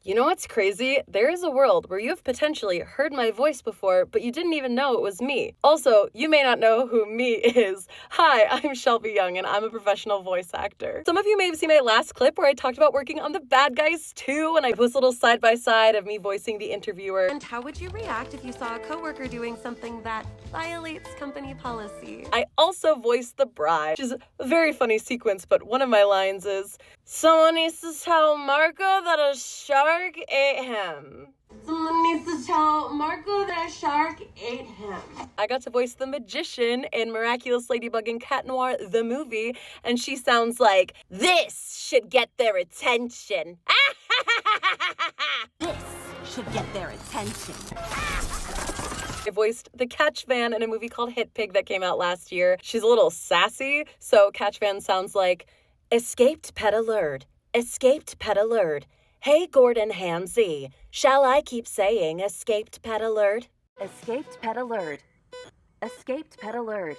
You know what's crazy? There is a world where you have potentially heard my voice before, but you didn't even know it was me. Also, you may not know who me is. Hi, I'm Shelby Young, and I'm a professional voice actor. Some of you may have seen my last clip where I talked about working on The Bad Guys 2, and I post a little side-by-side of me voicing the interviewer. And how would you react if you saw a coworker doing something that violates company policy? I also voiced the bride, which is a very funny sequence, but one of my lines is, "Someone needs to tell Marco that a shark ate him." Someone needs to tell Marco that a shark ate him. I got to voice the magician in Miraculous Ladybug and Cat Noir, the movie, and she sounds like, "This should get their attention." This should get their attention. I voiced the Catch Van in a movie called Hit Pig that came out last year. She's a little sassy, so Catch Van sounds like, "Escaped pet alert. Escaped pet alert. Hey, Gordon Hamsey, shall I keep saying escaped pet alert? Escaped pet alert. Escaped pet alert.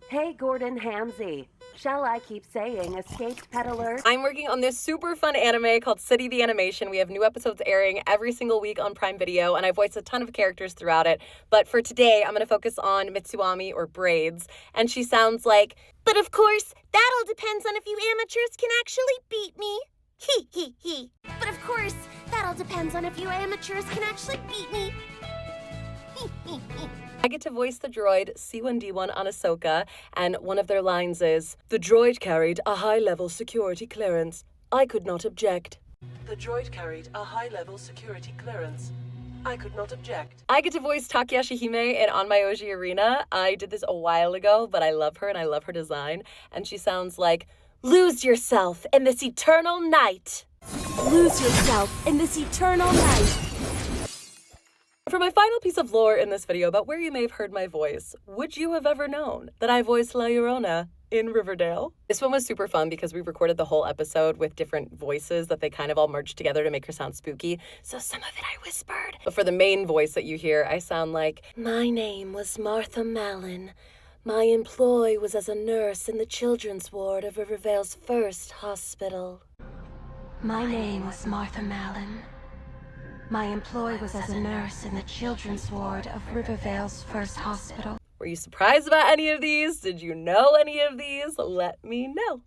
Hey, Gordon Hamsey, shall I keep saying escaped pet alert?" I'm working on this super fun anime called City the Animation. We have new episodes airing every single week on Prime Video, and I voiced a ton of characters throughout it. But for today, I'm going to focus on Mitsuami, or Braids, and she sounds like, "But of course, that all depends on if you amateurs can actually beat me. Hee hee hee. But of course, that all depends on if you amateurs can actually beat me. Hee hee hee." I get to voice the droid C1D1 on Ahsoka, and one of their lines is, "The droid carried a high-level security clearance. I could not object." The droid carried a high-level security clearance. I could not object. I get to voice Takeyashi Hime in On My Oji Arena. I did this a while ago, but I love her and I love her design, and she sounds like, "Lose yourself in this eternal night. Lose yourself in this eternal night." For my final piece of lore in this video about where you may have heard my voice, would you have ever known that I voiced La Llorona in Riverdale? This one was super fun because we recorded the whole episode with different voices that they kind of all merged together to make her sound spooky, so some of it I whispered. But for the main voice that you hear, I sound like, "My name was Martha Mallon. My employ was as a nurse in the children's ward of Riverdale's first hospital." My name was Martha Mallon. My employ was as a nurse in the children's ward of Riverdale's first hospital. Were you surprised about any of these? Did you know any of these? Let me know.